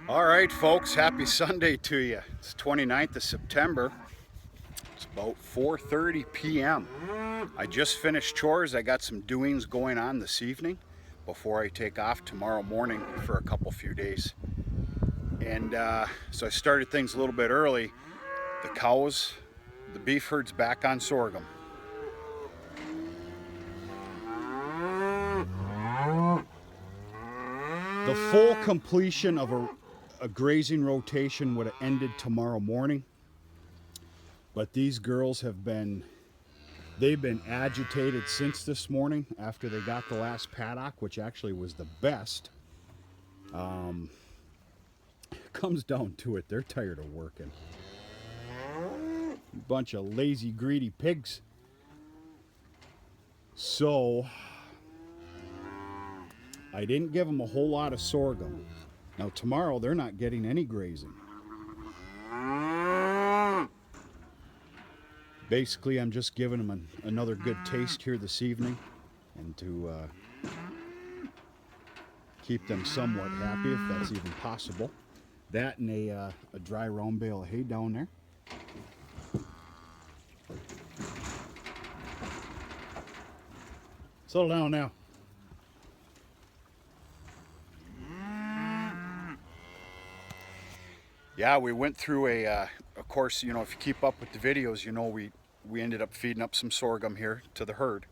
All right, folks, happy Sunday to you. It's 29th of September. It's about 4:30 p.m. I just finished chores. I got some doings going on this evening before I take off tomorrow morning for a few days. And so I started things a little bit early. The cows, the beef herd's back on sorghum. The full completion of a grazing rotation would have ended tomorrow morning. But these girls they've been agitated since this morning after they got the last paddock, which actually was the best. Comes down to it, they're tired of working. Bunch of lazy, greedy pigs. So I didn't give them a whole lot of sorghum. Now tomorrow they're not getting any grazing. Basically, I'm just giving them another good taste here this evening, and to keep them somewhat happy, if that's even possible. That and a dry round bale of hay down there. Settle down now. Yeah, we went through of course, if you keep up with the videos, we ended up feeding up some sorghum here to the herd.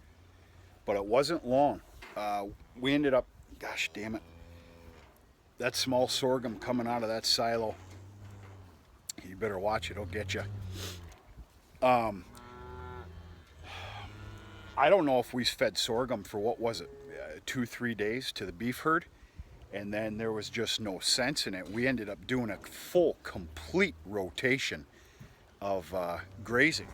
But it wasn't long. We ended up, gosh damn it, that small sorghum coming out of that silo. You better watch it, it'll get you. I don't know if we fed sorghum for, what was it, 2-3 days to the beef herd, and then there was just no sense in it. We ended up doing a full, complete rotation of grazing,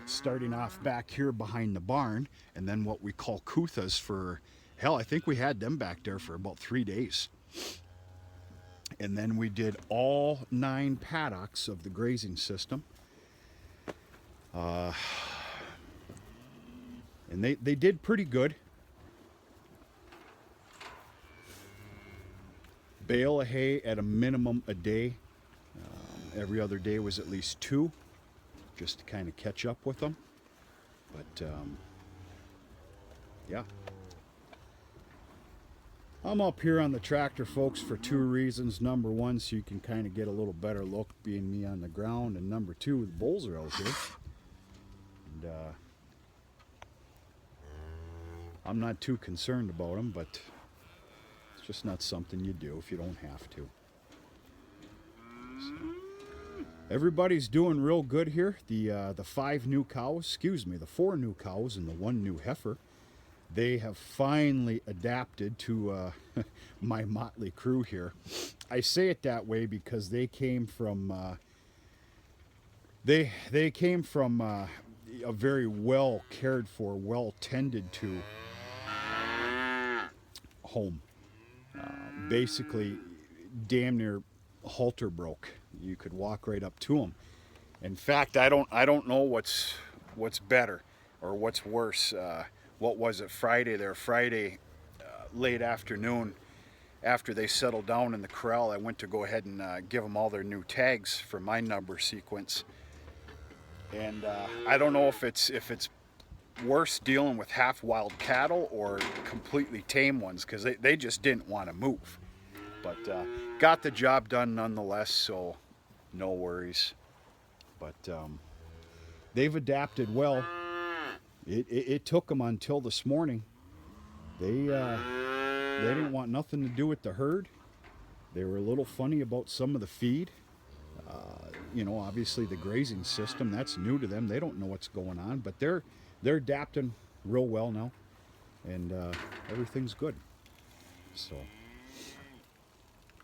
starting off back here behind the barn, and then what we call kuthas for, hell, I think we had them back there for about 3 days. And then we did all 9 paddocks of the grazing system. And they did pretty good. Bale of hay at a minimum a day. Every other day was at least 2, just to kind of catch up with them. But yeah. I'm up here on the tractor, folks, for 2 reasons. Number 1, so you can kind of get a little better look being me on the ground. And number 2, the bulls are out here. And I'm not too concerned about them, but it's just not something you do if you don't have to. So, everybody's doing real good here. The 5 new cows, the 4 new cows and the 1 new heifer, they have finally adapted to my motley crew here. I say it that way because they came from a very well cared for, well tended to home. Basically, damn near halter broke. You could walk right up to them. In fact, I don't know what's better or what's worse. What was it, Friday late afternoon, after they settled down in the corral, I went to go ahead and give them all their new tags for my number sequence. And I don't know if it's worse dealing with half wild cattle or completely tame ones, because they just didn't want to move. But got the job done nonetheless, so no worries. But they've adapted well. It took them until this morning. They didn't want nothing to do with the herd. They were a little funny about some of the feed. Obviously the grazing system, that's new to them. They don't know what's going on, but they're adapting real well now, and everything's good. So,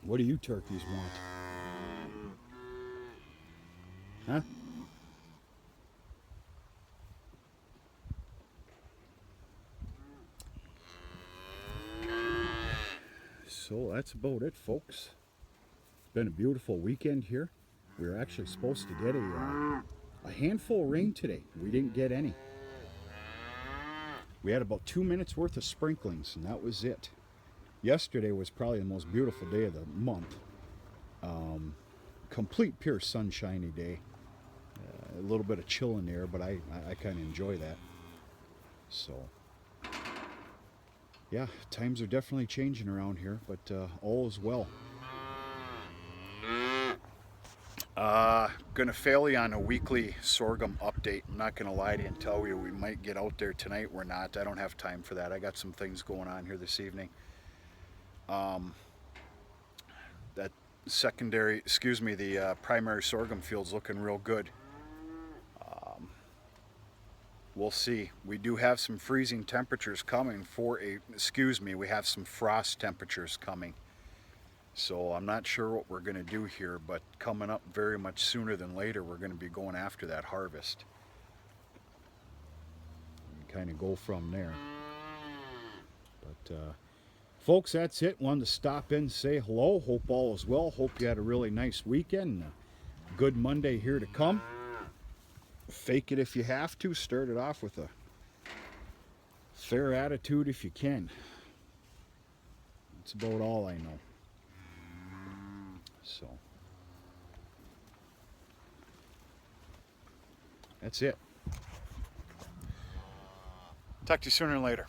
what do you turkeys want? Huh? So that's about it, folks. It's been a beautiful weekend here. We were actually supposed to get a handful of rain today. We didn't get any. We had about 2 minutes worth of sprinklings, and that was it. Yesterday was probably the most beautiful day of the month. Complete pure sunshiny day. A little bit of chill in the air, but I kind of enjoy that. So, yeah, times are definitely changing around here, but all is well. Gonna fail you on a weekly sorghum update. I'm not gonna lie to you and tell you we might get out there tonight. We're not. I don't have time for that. I got some things going on here this evening. That the primary sorghum field's looking real good. We'll see. We do have some freezing temperatures coming we have some frost temperatures coming. So I'm not sure what we're going to do here, but coming up very much sooner than later, we're going to be going after that harvest. And kind of go from there. But folks, that's it. Wanted to stop in, say hello. Hope all is well. Hope you had a really nice weekend. Good Monday here to come. Fake it if you have to. Start it off with a fair attitude if you can. That's about all I know. So that's it. Talk to you sooner than later.